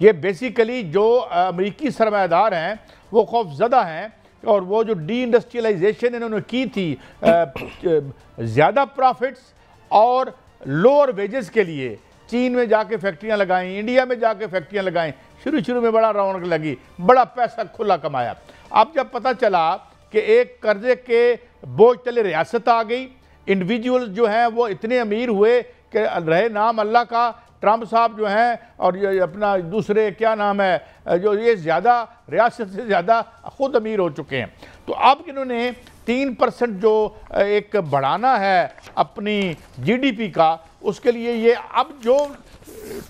یہ بیسیکلی جو امریکی سرمایہ دار ہیں وہ خوف زدہ ہیں، اور وہ جو ڈی انڈسٹریلائزیشن انہوں نے کی تھی زیادہ پرافٹس اور لوور ویجز کے لیے، چین میں جا کے فیکٹریاں لگائیں، انڈیا میں جا کے فیکٹریاں لگائیں، شروع میں بڑا رونق لگی، بڑا پیسہ کھلا کمایا۔ اب جب پتہ چلا کہ ایک قرضے کے بوجھ تلے ریاست آ گئی، انڈیویجول جو ہیں وہ اتنے امیر ہوئے کہ رہے نام اللہ کا، ٹرمپ صاحب جو ہیں اور یہ اپنا دوسرے کیا نام ہے جو یہ زیادہ ریاست سے زیادہ خود امیر ہو چکے ہیں۔ تو اب انہوں نے 3% جو ایک بڑھانا ہے اپنی جی ڈی پی کا، اس کے لیے یہ اب جو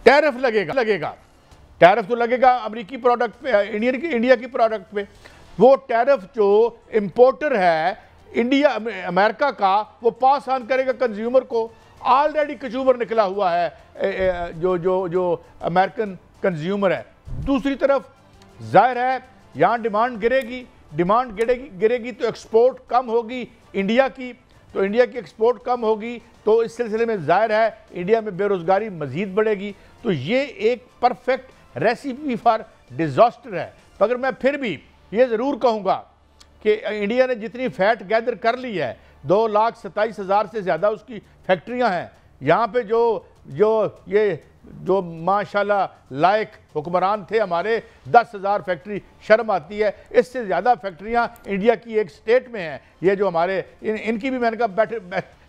ٹیرف لگے گا ٹیرف تو لگے گا امریکی پروڈکٹ پہ، انڈیا کی پروڈکٹ پہ، وہ ٹیرف جو امپورٹر ہے امریکہ کا وہ پاس آن کرے گا کنزیومر کو۔ آلریڈی کنزیومر نکلا ہوا ہے جو امریکن کنزیومر ہے۔ دوسری طرف ظاہر ہے یہاں ڈیمانڈ گرے گی تو ایکسپورٹ کم ہوگی انڈیا کی، تو انڈیا کی ایکسپورٹ کم ہوگی تو اس سلسلے میں ظاہر ہے انڈیا میں بے روزگاری مزید بڑھے گی۔ تو یہ ایک پرفیکٹ ریسیپی فار ڈیزاسٹر ہے۔ مگر میں پھر بھی یہ ضرور کہوں گا کہ انڈیا نے جتنی فیٹ گیدر کر لی ہے، 2,27,000 سے زیادہ اس کی فیکٹریاں ہیں یہاں پہ، جو ماشاءاللہ لائق حکمران تھے ہمارے، 10,000 فیکٹری، شرم آتی ہے، اس سے زیادہ فیکٹریاں انڈیا کی ایک سٹیٹ میں ہیں۔ یہ جو ہمارے ان کی بھی میں نے کہا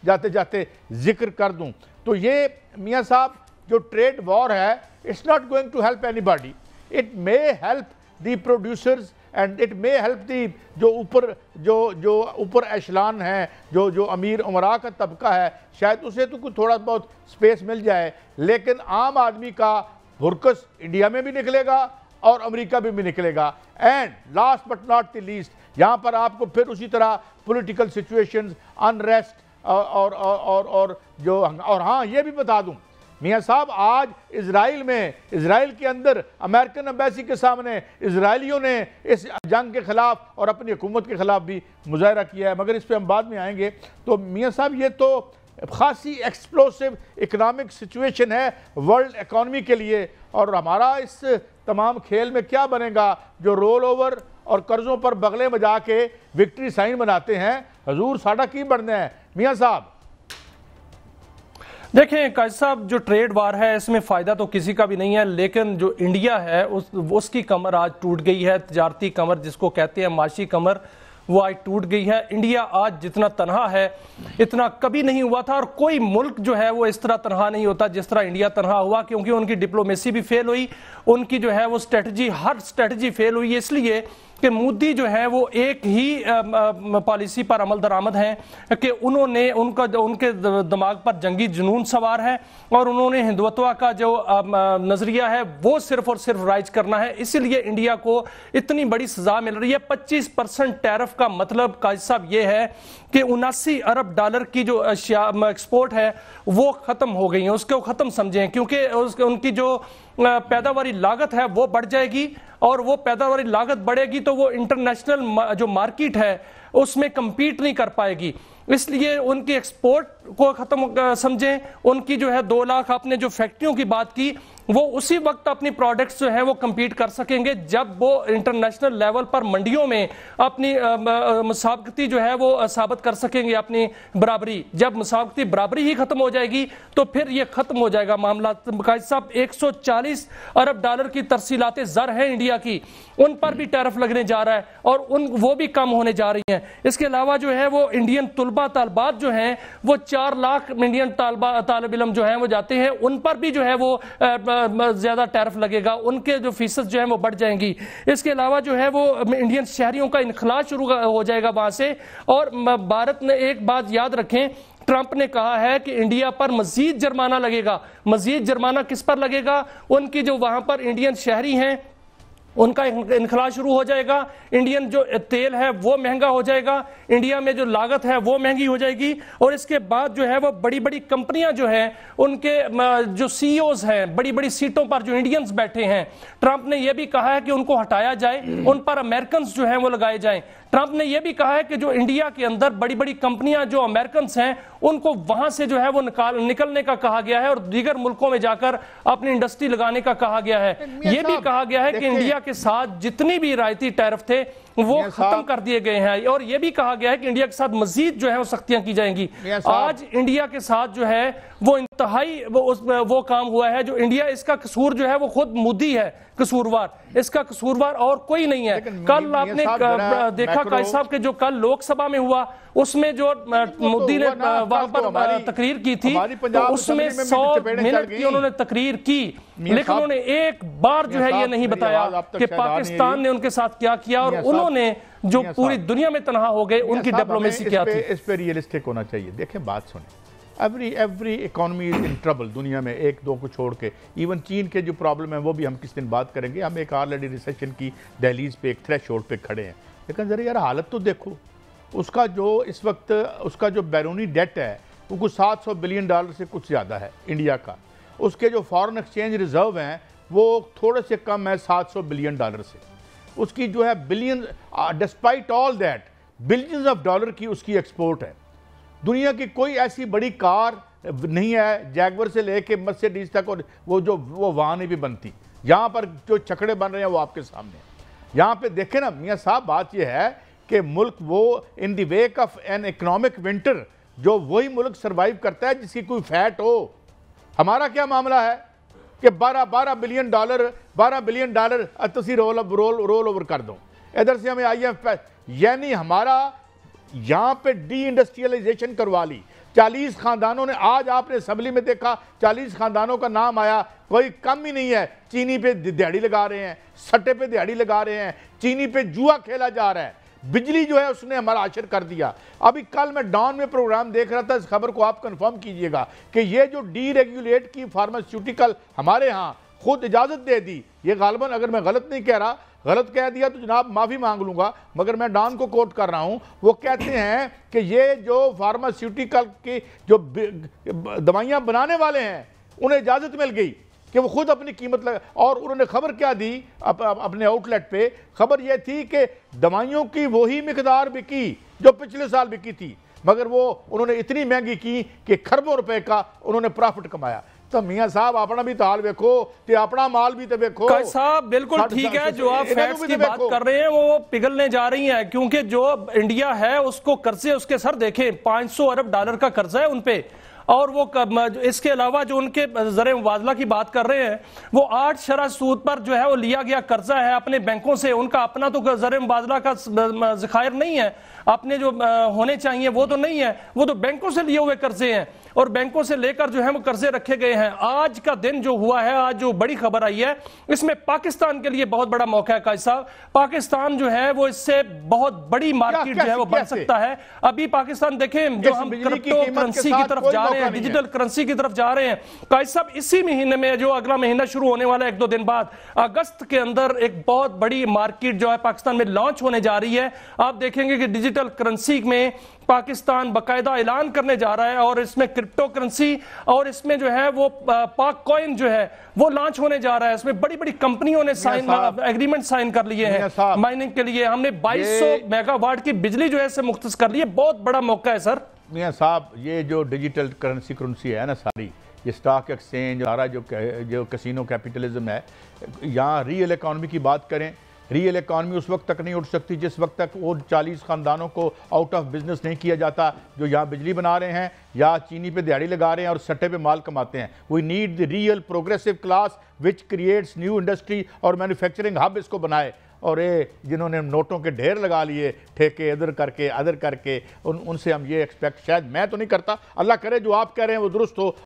جاتے جاتے ذکر کر دوں۔ تو یہ میاں صاحب جو ٹریڈ وار ہے، it's not going to help anybody. It may help the producers and it may help the جو اوپر ایشلان ہیں، جو امیر امراء کا طبقہ ہے، شاید اسے تو کچھ تھوڑا بہت سپیس مل جائے، لیکن عام آدمی کا بھرکس انڈیا میں بھی نکلے گا اور امریکہ میں بھی نکلے گا۔ And last but not the least, یہاں پر آپ کو پھر اسی طرح پولیٹیکل سچویشنز، انریسٹ اور ہاں یہ بھی بتا دوں میاں صاحب، آج اسرائیل کے اندر امریکن ایمبیسی کے سامنے اسرائیلیوں نے اس جنگ کے خلاف اور اپنی حکومت کے خلاف بھی مظاہرہ کیا ہے، مگر اس پہ ہم بعد میں آئیں گے۔ تو میاں صاحب یہ تو خاصی ایکسپلوسیو اکنامک سچویشن ہے ورلڈ اکانومی کے لیے، اور ہمارا اس تمام کھیل میں کیا بنے گا؟ جو رول اوور اور قرضوں پر بغلے بجا کے وکٹری سائن بناتے ہیں، حضور ساڑھا کی بڑھنے ہیں میاں صاحب۔ دیکھیں قائد صاحب، جو ٹریڈ وار ہے اس میں فائدہ تو کسی کا بھی نہیں ہے، لیکن جو انڈیا ہے اس کی کمر آج ٹوٹ گئی ہے، تجارتی کمر جس کو کہتے ہیں، معاشی کمر، وہ آج ٹوٹ گئی ہے۔ انڈیا آج جتنا تنہا ہے اتنا کبھی نہیں ہوا تھا، اور کوئی ملک جو ہے وہ اس طرح تنہا نہیں ہوتا جس طرح انڈیا تنہا ہوا، کیونکہ ان کی ڈپلومیسی بھی فیل ہوئی، ان کی جو ہے وہ ہر سٹریٹجی فیل ہوئی، اس لیے کہ مودی جو ہے وہ ایک ہی پالیسی پر عمل درآمد ہیں کہ ان کے دماغ پر جنگی جنون سوار ہے، اور انہوں نے ہندوتوا کا جو نظریہ ہے وہ صرف اور صرف رائج کرنا ہے۔ اسی لیے انڈیا کو اتنی بڑی سزا مل رہی ہے۔ 25% ٹیرف کا مطلب قائد صاحب یہ ہے کہ 79 ارب ڈالر کی جو ایکسپورٹ ہے وہ ختم ہو گئی ہیں، اس کو ختم سمجھیں، کیونکہ ان کی جو پیداواری لاگت ہے وہ بڑھ جائے گی، اور وہ پیداواری لاگت بڑھے گی تو وہ انٹرنیشنل جو مارکیٹ ہے اس میں کمپیٹ نہیں کر پائے گی، اس لیے ان کی ایکسپورٹ کو ختم سمجھیں۔ ان کی جو ہے 2 لاکھ آپ نے جو فیکٹریوں کی بات کی، وہ اسی وقت اپنی پروڈکٹس جو ہیں وہ کمپیٹ کر سکیں گے جب وہ انٹرنیشنل لیول پر منڈیوں میں اپنی مسابقتی جو ہے وہ ثابت کر سکیں گے اپنی برابری۔ جب مسابقتی برابری ہی ختم ہو جائے گی تو پھر یہ ختم ہو جائے گا معاملہ۔ قائد صاحب 140 ارب ڈالر کی ترسیلات زر ہیں انڈیا کی، ان پر بھی ٹیرف لگنے جا رہا ہے، اور وہ بھی کم ہونے جا رہی ہیں۔ اس کے علاوہ جو ہے وہ انڈین طالبات جو ہیں وہ 4 لاکھ انڈین طالب علم جو ہیں وہ جاتے ہیں، ان پر بھی جو ہے وہ زیادہ ٹیرف لگے گا، ان کے جو فیصد جو ہیں وہ بڑھ جائیں گی۔ اس کے علاوہ جو ہے وہ انڈین شہریوں کا انخلاء شروع ہو جائے گا وہاں سے۔ اور بھارت نے ایک بات یاد رکھیں، ٹرمپ نے کہا ہے کہ انڈیا پر مزید جرمانہ لگے گا۔ مزید جرمانہ کس پر لگے گا؟ ان کی جو وہاں پر انڈین شہری ہیں ان کا انخلاء شروع ہو جائے گا، انڈین جو تیل ہے وہ مہنگا ہو جائے گا، انڈیا میں جو لاگت ہے وہ مہنگی ہو جائے گی، اور اس کے بعد جو ہے وہ بڑی بڑی کمپنیاں جو ہیں ان کے جو سی اوز ہیں، بڑی بڑی سیٹوں پر جو انڈینز بیٹھے ہیں، ٹرمپ نے یہ بھی کہا ہے کہ ان کو ہٹایا جائے، ان پر امریکنز جو ہیں وہ لگائے جائیں، ٹرمپ نے یہ بھی کہا ہے کہ جو انڈیا کے اندر بڑی بڑی کمپنیاں جو امریکنز ہیں ان کو وہاں سے جو ہے وہ نکلنے کا کہا گیا ہے اور دیگر ملکوں میں جا کر اپنی انڈسٹری لگانے کا کہا گیا ہے. یہ بھی کہا گیا ہے کہ انڈیا کے ساتھ جتنی بھی رعایتی ٹیرف تھے وہ ختم کر دیے گئے ہیں اور یہ بھی کہا گیا ہے کہ انڈیا کے ساتھ مزید جو ہے وہ سختیاں کی جائیں گی. آج انڈیا کے ساتھ جو ہے وہ انتہائی وہ کام ہوا ہے جو انڈیا, اس کا قصور جو ہے وہ خود مودی ہے قصوروار, اس کا قصوروار اور کوئی نہیں ہے. کل آپ نے دیکھا قائد صاحب کہ جو کل لوک سبھا میں ہوا اس میں جو مودی نے وہاں پر تقریر کی تھی تو اس میں 100 منٹ کی انہوں نے تقریر کی, لیکن انہوں نے ایک بار جو ہے یہ نہیں بتایا کہ پاکستان نے ان کے ساتھ کیا کیا اور انہوں نے جو پوری دنیا میں تنہا ہو گئے ان کی ڈپلومیسی کیا تھی. اس پہ ریئلسٹک ہونا چاہیے. دیکھیں بات سنیں, every economy is in trouble دنیا میں, ایک دو کو چھوڑ کے. ایون چین کے جو پرابلم ہے وہ بھی ہم کس دن بات کریں گے. ہم ایک آلریڈی ریسیشن کی دہلیز پہ, ایک تھریش ہولڈ پہ کھڑے ہیں. لیکن ذرا یار حالت تو دیکھو, اس کا جو اس وقت اس کا جو بیرونی ڈیٹ ہے وہ کچھ $700 بلین سے کچھ زیادہ ہے انڈیا کا. اس کے جو فارن ایکسچینج ریزرو ہیں وہ تھوڑے سے کم ہے $700 بلین سے. اس کی جو ہے billion, despite all that billions of dollar کی اس کی ایکسپورٹ ہے. دنیا کی کوئی ایسی بڑی کار نہیں ہے جیگور سے لے کے مرسیڈیز تک, اور وہ وہاں نہیں بھی بنتی. یہاں پر جو چکڑے بن رہے ہیں وہ آپ کے سامنے ہیں. یہاں پہ دیکھیں نا میاں صاحب, بات یہ ہے کہ ملک وہ in the wake of an economic winter, جو وہی ملک سروائیو کرتا ہے جس کی کوئی فیٹ ہو. ہمارا کیا معاملہ ہے کہ $12 بلین تسی رول اوور کر دو. ادھر سے ہمیں IMF یعنی ہمارا یہاں پہ ڈی انڈسٹریلائزیشن کروا لی. 40 خاندانوں نے, آج آپ نے اسمبلی میں دیکھا 40 خاندانوں کا نام آیا, کوئی کم ہی نہیں ہے. چینی پہ دیہڑی لگا رہے ہیں, سٹے پہ دیہڑی لگا رہے ہیں, چینی پہ جوا کھیلا جا رہا ہے. بجلی جو ہے اس نے ہمارا عاشر کر دیا. ابھی کل میں ڈان میں پروگرام دیکھ رہا تھا, اس خبر کو آپ کنفرم کیجئے گا کہ یہ جو ڈی ریگولیٹ کی فارماسیوٹیکل ہمارے ہاں خود اجازت دے دی. یہ غالباً اگر میں غلط نہیں کہہ رہا, غلط کہہ دیا تو جناب معافی مانگ لوں گا, مگر میں ڈان کو کوٹ کر رہا ہوں. وہ کہتے ہیں کہ یہ جو فارماسیوٹیکل کی جو دوائیاں بنانے والے ہیں انہیں اجازت مل گئی کہ وہ خود اپنی قیمت لگا. اور انہوں نے خبر کیا دی اپنے آؤٹ لیٹ پہ, خبر یہ تھی کہ دوائیوں کی وہی مقدار بکی جو پچھلے سال بکی تھی, مگر وہ انہوں نے اتنی مہنگی کی کہ کھربوں روپے کا انہوں نے پرافٹ کمایا. تو میاں صاحب اپنا بھی حال دیکھو تے اپنا مال بھی تے دیکھو. قائد صاحب بالکل ٹھیک ہے, جو آپ فیکٹس کی بات کر رہے ہیں وہ پگھلنے جا رہی ہیں, کیونکہ جو انڈیا ہے اس کو قرضے اس کے سر دیکھیں $500 ارب کا قرضہ ہے ان پہ, اور وہ اس کے علاوہ جو ان کے زر مبادلہ کی بات کر رہے ہیں وہ 8 شرح سود پر جو ہے وہ لیا گیا قرضہ ہے اپنے بینکوں سے. ان کا اپنا تو زر مبادلہ کا ذخائر نہیں ہے, اپنے جو ہونے چاہیے وہ تو نہیں ہے, وہ تو بینکوں سے لیے ہوئے قرضے ہیں اور بینکوں سے لے کر جو ہے وہ قرضے رکھے گئے ہیں. آج کا دن جو ہوا ہے, آج جو بڑی خبر آئی ہے, اس میں پاکستان کے لیے بہت بڑا موقع ہے. قائد صاحب پاکستان جو ہے وہ اس سے بہت بڑی مارکیٹ جو ہے وہ بن سکتا ہے. ابھی پاکستان دیکھیں جو ہم کرپٹو کرنسی کی طرف جا رہے ہیں, ڈیجیٹل کرنسی کی طرف جا رہے ہیں. قائد صاحب اسی مہینے میں جو اگلا مہینہ شروع ہونے والا ہے 1-2 دن بعد, اگست کے اندر ایک بہت بڑی مارکیٹ جو ہے پاکستان میں لانچ ہونے جا رہی ہے. آپ دیکھیں گے کہ ڈیجیٹل کرنسی میں پاکستان باقاعدہ اعلان کرنے جا رہا ہے, اور اس میں کرپٹو کرنسی اور اس میں جو ہے وہ پاک کوئن جو ہے وہ لانچ ہونے جا رہا ہے. اس میں بڑی بڑی کمپنیوں نے ایگریمنٹ سائن کر لیے ہیں مائننگ کے لیے. ہم نے 2200 میگا واٹ کی بجلی جو ہے اسے مختص کر لی ہے. بہت بڑا موقع ہے سر. میاں صاحب یہ جو ڈیجیٹل کرنسی ہے نا ساری, یہ سٹاک ایکسچینج, سارا جو کسینو کیپٹلزم ہے, یہاں ریئل اکانومی کی بات کریں, ریئل اکانومی اس وقت تک نہیں اٹھ سکتی جس وقت تک وہ 40 خاندانوں کو آؤٹ آف بزنس نہیں کیا جاتا جو یہاں بجلی بنا رہے ہیں یا چینی پہ دیہڑی لگا رہے ہیں اور سٹے پہ مال کماتے ہیں. We need the real progressive class which creates new industry اور مینوفیکچرنگ ہب اس کو بنائے. اور جنہوں نے نوٹوں کے ڈھیر لگا لیے ٹھیکے ادھر کر کے ان سے ہم یہ ایکسپیکٹ, شاید میں تو نہیں کرتا, اللہ کرے جو آپ کہہ رہے ہیں وہ درست ہو,